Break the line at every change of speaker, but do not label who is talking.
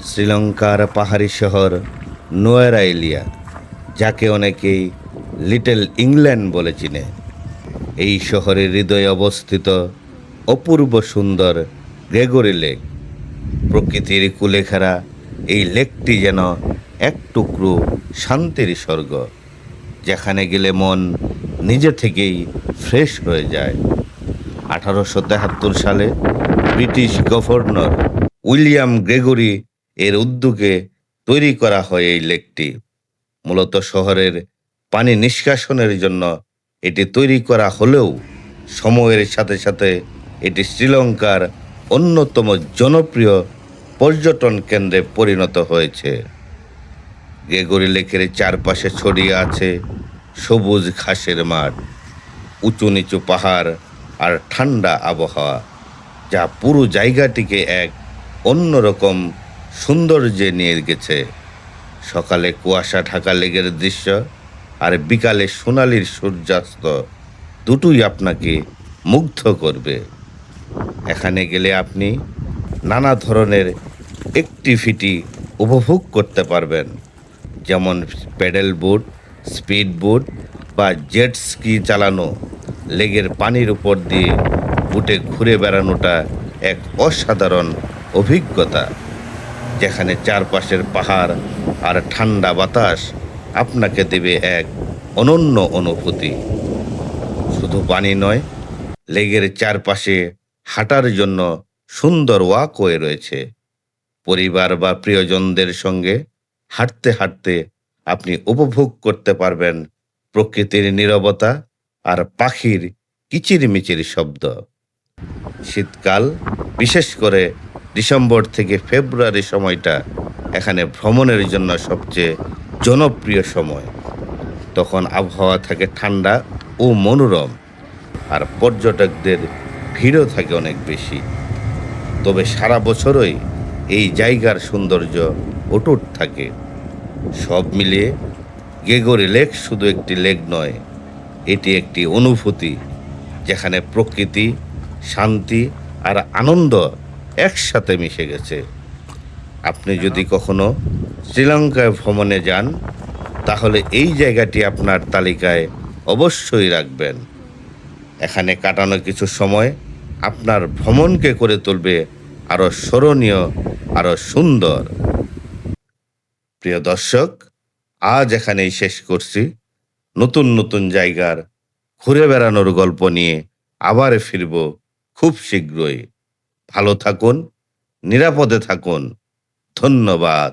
শ্রীলঙ্কার পাহাড়ি শহর নোয়েরা এলিয়া, যাকে অনেকেই লিটল ইংল্যান্ড বলে চিনে। এই শহরের হৃদয়ে অবস্থিত অপূর্ব সুন্দর গ্রেগরি লেক। প্রকৃতির কুলেখাড়া এই লেকটি যেন এক টুকরো শান্তির স্বর্গ, যেখানে গেলে মন নিজে থেকেই ফ্রেশ হয়ে যায়। 1873 সালে ব্রিটিশ গভর্নর উইলিয়াম গ্রেগরি এর উদ্যোগে তৈরি করা হয় এই লেকটি। মূলত শহরের পানি নিষ্কাশনের জন্য এটি তৈরি করা হলেও সময়ের সাথে সাথে এটি শ্রীলঙ্কার অন্যতম জনপ্রিয় পর্যটন কেন্দ্রে পরিণত হয়েছে। গ্রেগরি লেকের চারপাশে ছড়িয়ে আছে সবুজ ঘাসের মাঠ, উঁচু নিচু পাহাড় আর ঠান্ডা আবহাওয়া, যা পুরো জায়গাটিকে এক অন্যরকম সৌন্দর্যে নিয়ে গেছে। সকালে কুয়াশা ঢাকা লেকের দৃশ্য আর বিকালে সোনালির সূর্যাস্ত দুটোই আপনাকে মুগ্ধ করবে। এখানে গেলে আপনি নানা ধরনের অ্যাক্টিভিটি উপভোগ করতে পারবেন, যেমন প্যাডেল বোট, স্পিড বোট বা জেট স্কি চালানো। লেগের পানির উপর দিয়ে বুটে ঘুরে বেড়ানোটা এক অসাধারণ অভিজ্ঞতা, যেখানে চারপাশের পাহাড় আর ঠান্ডা বাতাস আপনাকে দেবে এক অনন্য অনুভূতি। শুধু পানি নয়, লেগের চারপাশে হাঁটার জন্য সুন্দর ওয়াকওয়ে রয়েছে। পরিবার বা প্রিয়জনদের সঙ্গে হাঁটতে হাঁটতে আপনি উপভোগ করতে পারবেন প্রকৃতির নীরবতা আর পাখির কিচিরমিচির শব্দ। শীতকাল, বিশেষ করে ডিসেম্বর থেকে ফেব্রুয়ারি সময়টা এখানে ভ্রমণের জন্য সবচেয়ে জনপ্রিয় সময়। তখন আবহাওয়া থাকে ঠান্ডা ও মনোরম, আর পর্যটকদের ভিড়ও থাকে অনেক বেশি। তবে সারা বছরই এই জায়গার সৌন্দর্য অটুট থাকে। সব মিলিয়ে গ্রেগরি লেক শুধু একটি লেক নয়, এটি একটি অনুভূতি, যেখানে প্রকৃতি, শান্তি আর আনন্দ একসাথে মিশে গেছে। আপনি যদি কখনো শ্রীলঙ্কায় ভ্রমণে যান, তাহলে এই জায়গাটি আপনার তালিকায় অবশ্যই রাখবেন। এখানে কাটানো কিছু সময় আপনার ভ্রমণকে করে তুলবে আরও স্মরণীয়, আরও সুন্দর। প্রিয় দর্শক, আজ এখানেই শেষ করছি। নতুন নতুন জায়গার ঘুরে বেড়ানোর গল্প নিয়ে আবার ফিরব খুব শীঘ্রই। ভালো থাকুন, নিরাপদে থাকুন। ধন্যবাদ।